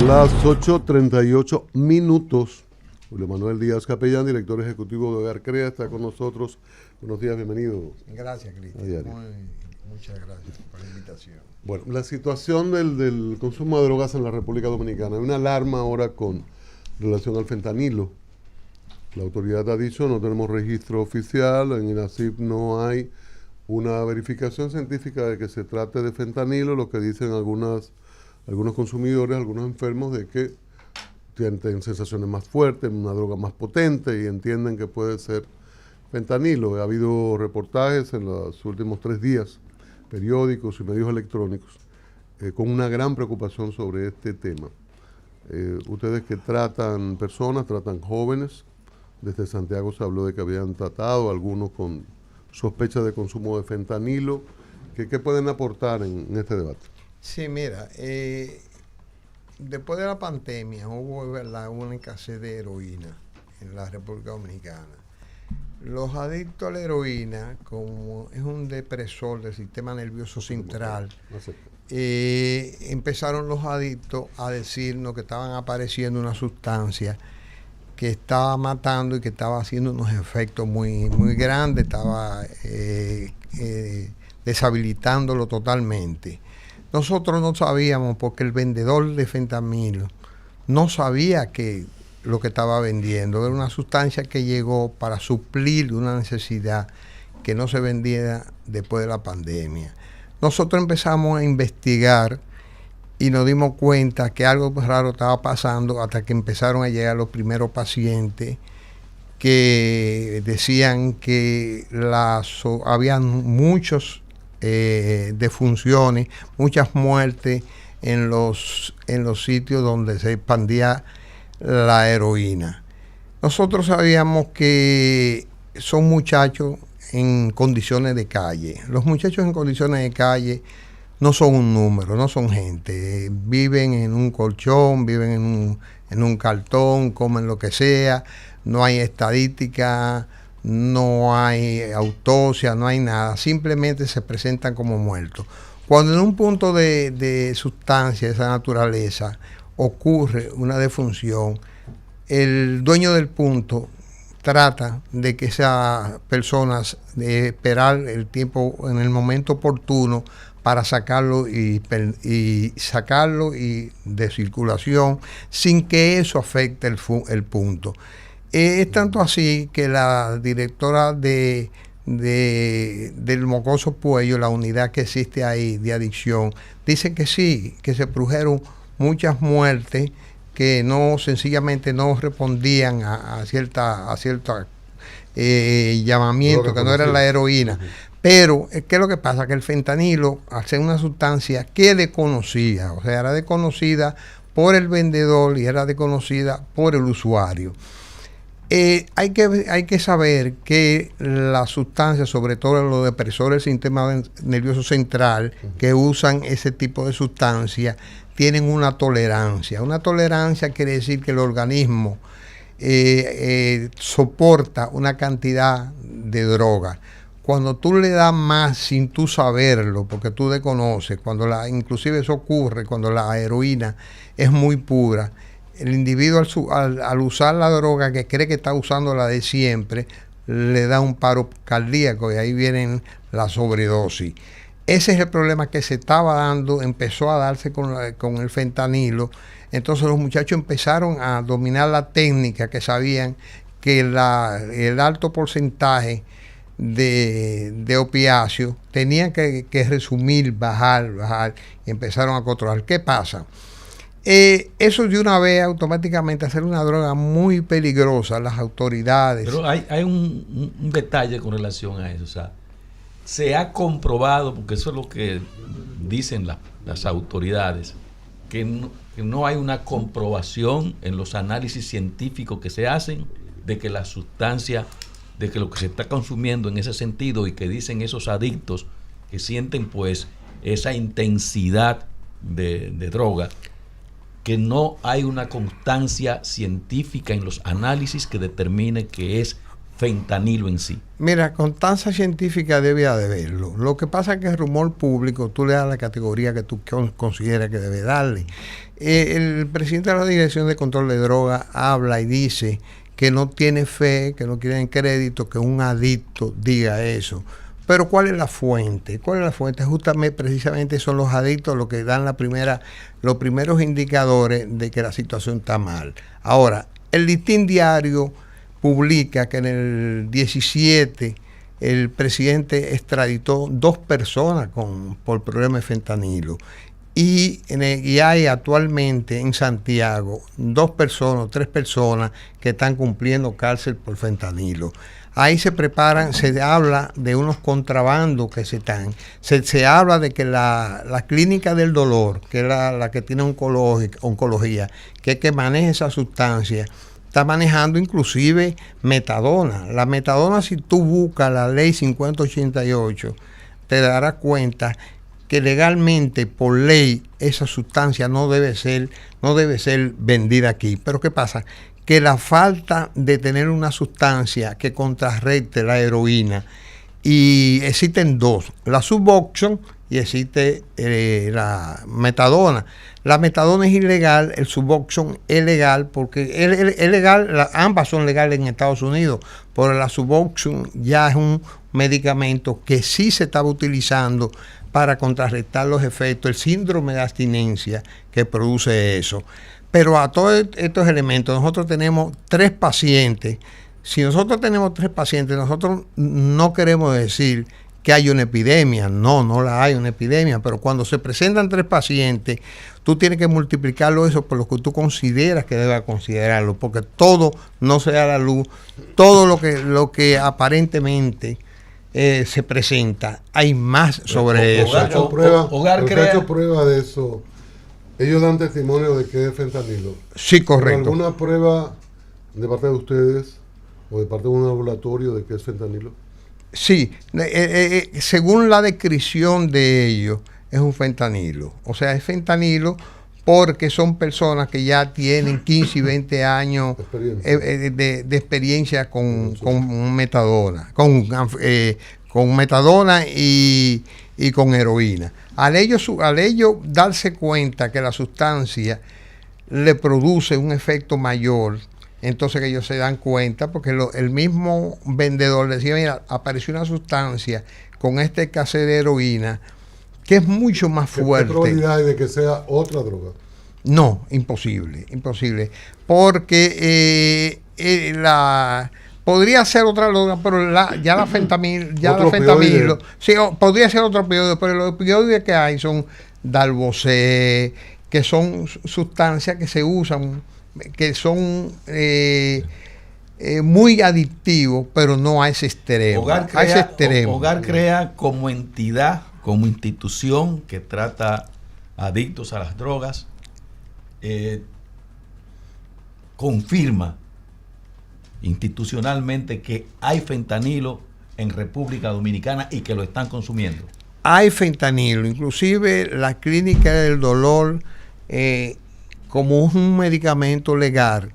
Las 8:38. Julio Manuel Díaz Capellán, director ejecutivo de Hogar Crea, está con nosotros. Buenos días, bienvenido. Gracias, Cristian. Muchas gracias por la invitación. Bueno, la situación del consumo de drogas en la República Dominicana. Hay una alarma ahora con relación al fentanilo. La autoridad ha dicho, no tenemos registro oficial, en INASIF no hay una verificación científica de que se trate de fentanilo, lo que dicen algunos consumidores, algunos enfermos, de que tienen sensaciones más fuertes, una droga más potente y entienden que puede ser fentanilo. Ha habido reportajes en los últimos 3 días, periódicos y medios electrónicos, con una gran preocupación sobre este tema. Ustedes que tratan personas, tratan jóvenes, desde Santiago se habló de que habían tratado algunos con sospecha de consumo de fentanilo. ¿Qué pueden aportar en este debate? Sí, mira, después de la pandemia hubo una escasez de heroína en la República Dominicana. Los adictos a la heroína, como es un depresor del sistema nervioso central, empezaron los adictos a decirnos que estaban apareciendo una sustancia que estaba matando y que estaba haciendo unos efectos muy, muy grandes, estaba deshabilitándolo totalmente. Nosotros no sabíamos, porque el vendedor de fentanilo no sabía que lo que estaba vendiendo era una sustancia que llegó para suplir una necesidad que no se vendía después de la pandemia. Nosotros empezamos a investigar y nos dimos cuenta que algo raro estaba pasando hasta que empezaron a llegar los primeros pacientes que decían que habían muchos defunciones, muchas muertes en los sitios donde se expandía la heroína. Nosotros sabíamos que son muchachos en condiciones de calle. Los muchachos en condiciones de calle no son un número, no son gente. Viven en un colchón, viven en un cartón, comen lo que sea, no hay estadística, no hay autopsia, no hay nada, simplemente se presentan como muertos. Cuando en un punto de sustancia de esa naturaleza ocurre una defunción, el dueño del punto trata de que esas personas, de esperar el tiempo en el momento oportuno para sacarlo y de circulación sin que eso afecte el punto. Es tanto así que la directora del Mocoso Puello, la unidad que existe ahí de adicción, dice que sí, que se produjeron muchas muertes que sencillamente no respondían a cierta llamamiento, que no era la heroína. Pero, ¿qué es lo que pasa? Que el fentanilo, al ser una sustancia que desconocida, o sea, era desconocida por el vendedor y era desconocida por el usuario. Hay que saber que las sustancias, sobre todo los depresores del sistema nervioso central, que usan ese tipo de sustancias, tienen una tolerancia. Una tolerancia quiere decir que el organismo soporta una cantidad de droga. Cuando tú le das más sin tú saberlo, porque tú desconoces, inclusive eso ocurre cuando la heroína es muy pura, el individuo al usar la droga que cree que está usando la de siempre, le da un paro cardíaco y ahí viene la sobredosis. Ese es el problema que se estaba dando, empezó a darse con el fentanilo. Entonces los muchachos empezaron a dominar la técnica, que sabían que el alto porcentaje de opiáceos tenían que resumir, bajar, y empezaron a controlar. ¿Qué pasa? Eso de una vez automáticamente hacer una droga muy peligrosa. Las autoridades. Pero hay un detalle con relación a eso. O sea, se ha comprobado, porque eso es lo que dicen las autoridades, que no hay una comprobación en los análisis científicos que se hacen de que la sustancia, de que lo que se está consumiendo en ese sentido, y que dicen esos adictos que sienten pues esa intensidad de droga, que no hay una constancia científica en los análisis que determine que es fentanilo en sí? Mira, constancia científica debe haberlo. Lo que pasa es que el rumor público, tú le das la categoría que tú consideras que debe darle. El presidente de la Dirección de Control de Drogas habla y dice que no tiene fe, que no quiere crédito que un adicto diga eso. Pero ¿cuál es la fuente? ¿Cuál es la fuente? Justamente, precisamente son los adictos los que dan los primeros indicadores de que la situación está mal. Ahora, el Listín Diario publica que en el 17 el presidente extraditó 2 personas por problema de fentanilo. Y hay actualmente en Santiago 2 personas, 3 personas que están cumpliendo cárcel por fentanilo. Ahí se preparan, se habla de unos contrabandos que se habla de que la clínica del dolor, que es la que tiene oncología, que es que maneja esa sustancia, está manejando inclusive metadona. La metadona, si tú buscas la ley 5088, te darás cuenta que legalmente, por ley, esa sustancia no debe ser vendida aquí. Pero ¿qué pasa? Que la falta de tener una sustancia que contrarreste la heroína, y existen 2, la Suboxone y existe la metadona. La metadona es ilegal, el Suboxone es legal, porque es legal, ambas son legales en Estados Unidos, pero la Suboxone ya es un medicamento que sí se estaba utilizando para contrarrestar los efectos, el síndrome de abstinencia que produce eso. Pero a todos estos elementos, nosotros tenemos 3 pacientes. Si nosotros tenemos 3 pacientes, nosotros no queremos decir que hay una epidemia. No la hay una epidemia. Pero cuando se presentan 3 pacientes, tú tienes que multiplicarlo eso por lo que tú consideras que debas considerarlo. Porque todo no se da a la luz. Todo lo que aparentemente se presenta, hay más sobre eso. Hogar hecho prueba de eso. Ellos dan testimonio de que es fentanilo. Sí, correcto. ¿Alguna prueba de parte de ustedes o de parte de un laboratorio de que es fentanilo? Sí, según la descripción de ellos, es un fentanilo. O sea, es fentanilo porque son personas que ya tienen 15 y 20 años de experiencia con metadona, con metadona y con heroína. Al ellos darse cuenta que la sustancia le produce un efecto mayor, entonces que ellos se dan cuenta, porque el mismo vendedor decía, mira, apareció una sustancia con esta escasez de heroína que es mucho más fuerte. ¿Qué probabilidad hay de que sea otra droga? No, imposible, porque podría ser otra droga, pero la fentanilo, sí, podría ser otro opioide, pero los opioides que hay son Dalbocé, que son sustancias que se usan, que son muy adictivos, pero no a ese extremo. Hogar crea como entidad, como institución que trata adictos a las drogas, confirma institucionalmente que hay fentanilo en República Dominicana y que lo están consumiendo. Hay fentanilo, inclusive la clínica del dolor, como un medicamento legal,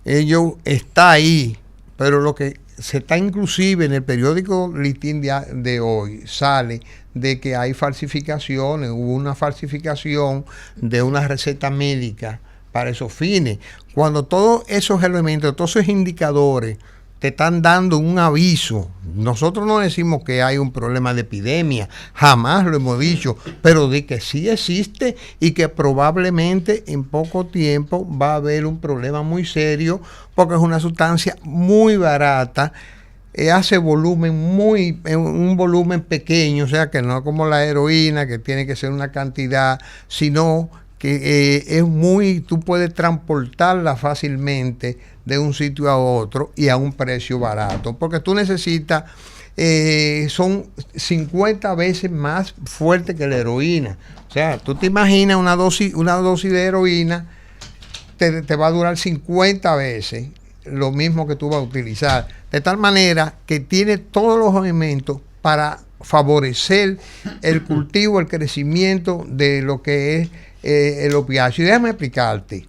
ello está ahí, pero lo que se está inclusive en el periódico Listín de hoy, sale de que hay falsificaciones, hubo una falsificación de una receta médica para esos fines. Cuando todos esos elementos, todos esos indicadores te están dando un aviso, nosotros no decimos que hay un problema de epidemia, jamás lo hemos dicho, pero de que sí existe y que probablemente en poco tiempo va a haber un problema muy serio, porque es una sustancia muy barata, hace un volumen pequeño, o sea que no como la heroína, que tiene que ser una cantidad, sino que tú puedes transportarla fácilmente de un sitio a otro y a un precio barato, porque tú necesitas, son 50 veces más fuerte que la heroína. O sea, tú te imaginas una dosis de heroína, te va a durar 50 veces lo mismo que tú vas a utilizar, de tal manera que tiene todos los elementos para favorecer el cultivo, el crecimiento de lo que es el opiáceo. Y déjame explicarte.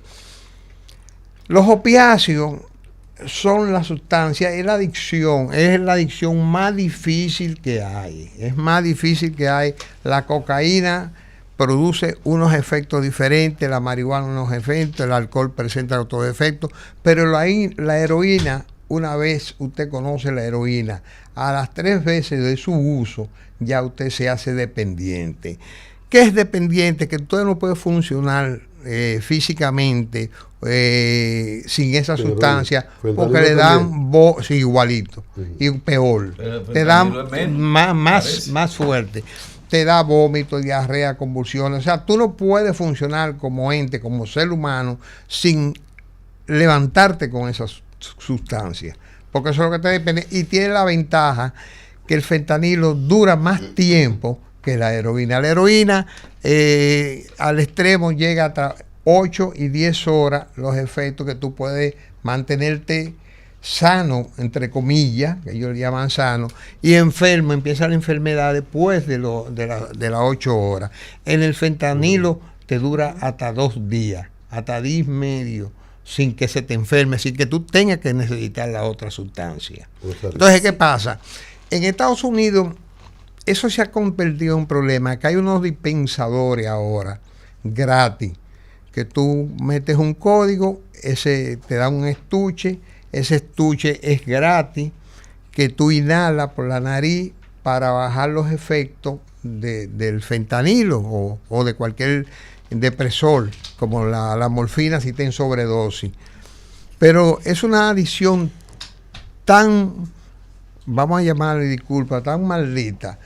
Los opiáceos son las sustancias, es la adicción más difícil que hay. Es más difícil que hay. La cocaína produce unos efectos diferentes, la marihuana unos efectos, el alcohol presenta otros efectos, pero la heroína, una vez usted conoce la heroína, a las 3 veces de su uso, ya usted se hace dependiente. ¿Qué es dependiente? Que usted no puede funcionar físicamente sin esa sustancia, porque le dan sí, igualito, y peor, te dan más fuerte, te da vómito, diarrea, convulsiones. O sea, tú no puedes funcionar como ente, como ser humano, sin levantarte con esas sustancias, porque eso es lo que te depende, y tiene la ventaja que el fentanilo dura más tiempo que la heroína. La heroína al extremo llega hasta 8 y 10 horas los efectos, que tú puedes mantenerte sano, entre comillas, que ellos le llaman sano, y enfermo, empieza la enfermedad después de las 8 horas. En el fentanilo te dura hasta 2 días, hasta 10 medio, sin que se te enferme, sin que tú tengas que necesitar la otra sustancia. Entonces, ¿qué pasa? En Estados Unidos eso se ha convertido en un problema, que hay unos dispensadores ahora gratis, que tú metes un código, ese te da un estuche, ese estuche es gratis, que tú inhalas por la nariz para bajar los efectos del fentanilo o de cualquier depresor, como la morfina si está en sobredosis. Pero es una adicción tan, vamos a llamarle, disculpa, tan maldita,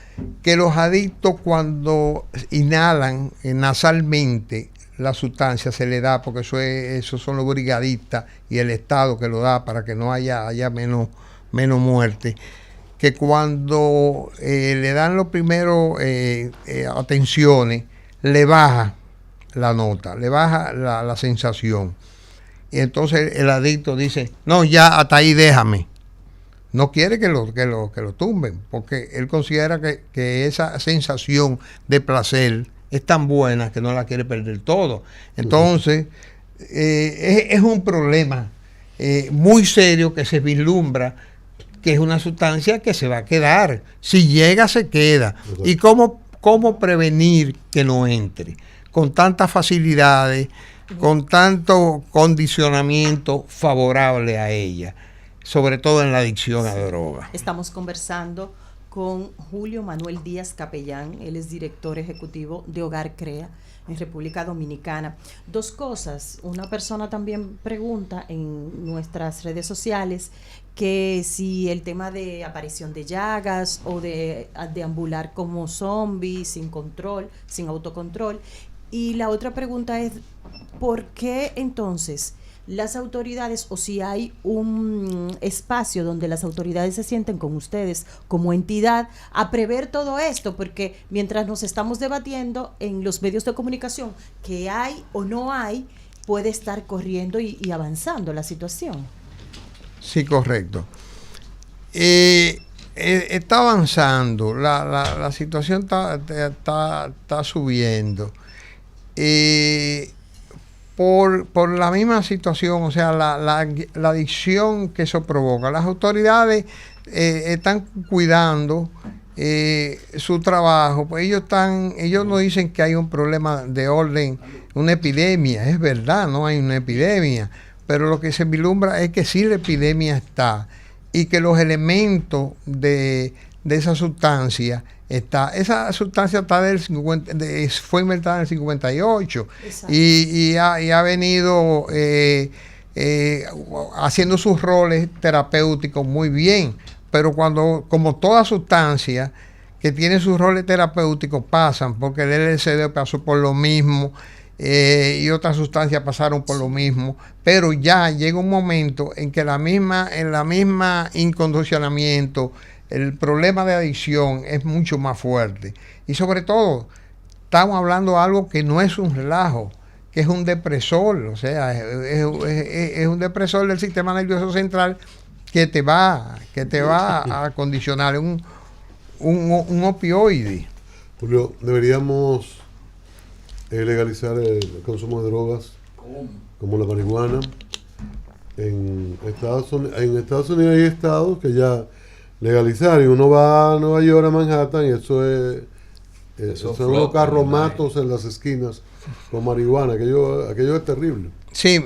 que los adictos cuando inhalan nasalmente la sustancia se le da, porque eso son los brigadistas y el Estado que lo da para que no haya menos muerte, que cuando le dan los primeros atenciones, le baja la nota, le baja la sensación. Y entonces el adicto dice, no, ya hasta ahí déjame. No quiere que lo tumben, porque él considera que esa sensación de placer es tan buena que no la quiere perder todo. Entonces, es un problema muy serio que se vislumbra, que es una sustancia que se va a quedar. Si llega, se queda. ¿Y cómo prevenir que no entre? Con tantas facilidades, con tanto condicionamiento favorable a ella, sobre todo en la adicción a drogas. Estamos conversando con Julio Manuel Díaz Capellán, él es director ejecutivo de Hogar Crea en República Dominicana. 2 cosas, una persona también pregunta en nuestras redes sociales que si el tema de aparición de llagas o de deambular como zombie, sin control, sin autocontrol, y la otra pregunta es, ¿por qué entonces las autoridades, o si hay un espacio donde las autoridades se sienten con ustedes como entidad a prever todo esto? Porque mientras nos estamos debatiendo en los medios de comunicación que hay o no hay, puede estar corriendo y avanzando la situación. Sí, correcto. Está avanzando, la situación está subiendo. Por la misma situación, o sea, la adicción que eso provoca. Las autoridades están cuidando su trabajo, pues ellos no dicen que hay un problema de orden, una epidemia, es verdad, no hay una epidemia, pero lo que se vislumbra es que sí la epidemia está y que los elementos de esa sustancia esa sustancia está fue inventada en el 58 y ha venido haciendo sus roles terapéuticos muy bien, pero como toda sustancia que tiene sus roles terapéuticos pasan, porque el LSD pasó por lo mismo y otras sustancias pasaron por lo mismo, pero ya llega un momento en que en la misma incondicionamiento el problema de adicción es mucho más fuerte. Y sobre todo, estamos hablando de algo que no es un relajo, que es un depresor, o sea, es un depresor del sistema nervioso central que te va a condicionar, un opioide. Julio, deberíamos legalizar el consumo de drogas como la marihuana, en Estados Unidos hay estados que ya legalizaron. Y uno va a Nueva York, a Manhattan, y eso son unos carromatos en las esquinas con marihuana. Aquello es terrible. Sí,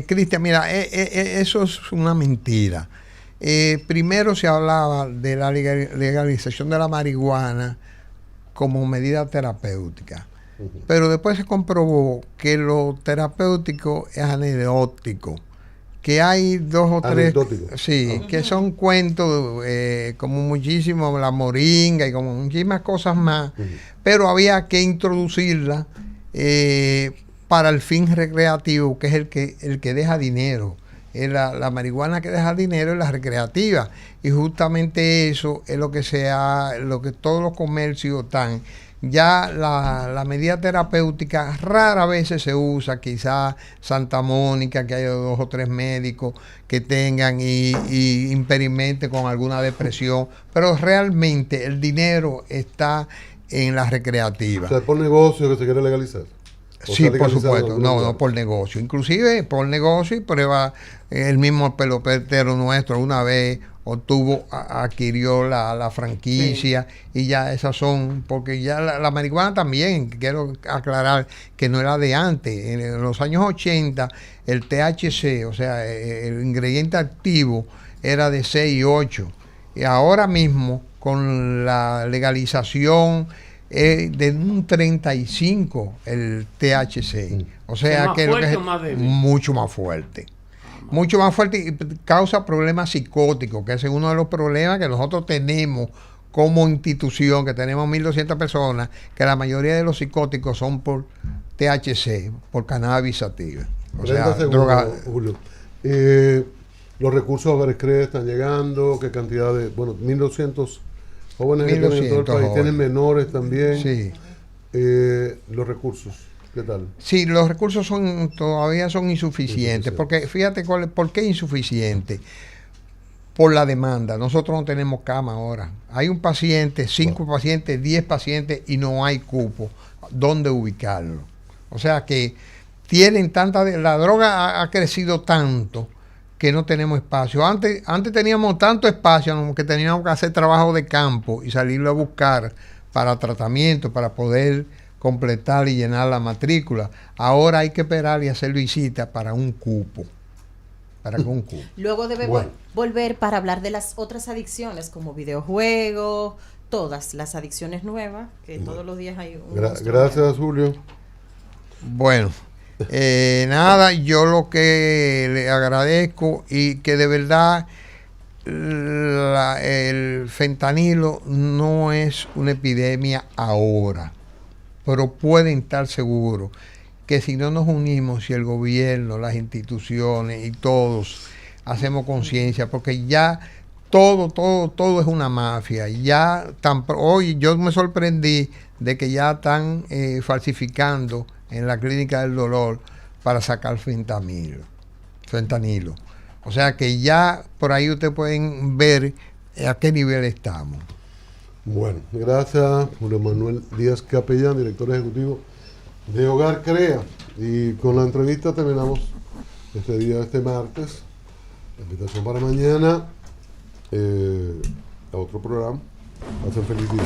Cristian, mira, eso es una mentira. Primero se hablaba de la legalización de la marihuana como medida terapéutica, pero después se comprobó que lo terapéutico es anecdótico, que hay dos o tres, sí, que son cuentos como muchísimo la moringa y como muchísimas cosas más, pero había que introducirla para el fin recreativo, que es el que deja dinero. La marihuana que deja dinero es la recreativa, y justamente eso es lo que todos los comercios están. Ya la medida terapéutica rara vez se usa, quizás Santa Mónica, que haya 2 o 3 médicos que tengan y experimenten con alguna depresión, pero realmente el dinero está en la recreativa. O sea, por negocio que se quiere legalizar. Sí, por supuesto, no por negocio. Inclusive por negocio, y prueba, el mismo pelotero nuestro una vez adquirió la franquicia, sí. Y ya esas son, porque ya la marihuana también, quiero aclarar que no era de antes. En los años 80 el THC, o sea, el ingrediente activo era de 6 y 8, y ahora mismo con la legalización de un 35 el THC, o sea que es mucho más fuerte y causa problemas psicóticos, que ese es uno de los problemas que nosotros tenemos como institución, que tenemos 1.200 personas, que la mayoría de los psicóticos son por THC, por cannabis sativa, o sea, droga. Julio, los recursos a Hogares CREA están llegando, qué cantidad de, 1.200 jóvenes que tienen en todo el país, jóvenes. Tienen menores también. Sí. Los recursos, ¿qué tal? Sí, los recursos todavía son insuficientes, porque fíjate por qué insuficiente. Por la demanda. Nosotros no tenemos cama ahora. Hay un paciente, 5 pacientes, 10 pacientes y no hay cupo. ¿Dónde ubicarlo? O sea que tienen la droga ha crecido tanto que no tenemos espacio. Antes teníamos tanto espacio que teníamos que hacer trabajo de campo y salirlo a buscar para tratamiento, para poder completar y llenar la matrícula. Ahora hay que esperar y hacer visitas para un cupo. Luego debe volver para hablar de las otras adicciones como videojuegos, todas las adicciones nuevas, que todos los días hay un... Gracias, Julio. Bueno. Nada, yo lo que le agradezco, y que de verdad el fentanilo no es una epidemia ahora, pero pueden estar seguros que si no nos unimos, si el gobierno, las instituciones y todos hacemos conciencia, porque ya todo es una mafia. Ya hoy yo me sorprendí de que ya están falsificando en la clínica del dolor para sacar fentanilo. O sea que ya por ahí ustedes pueden ver a qué nivel estamos. Bueno, gracias Julio Manuel Díaz Capellán, director ejecutivo de Hogar CREA. Y con la entrevista terminamos este martes. La invitación para mañana a otro programa. Pasen feliz día.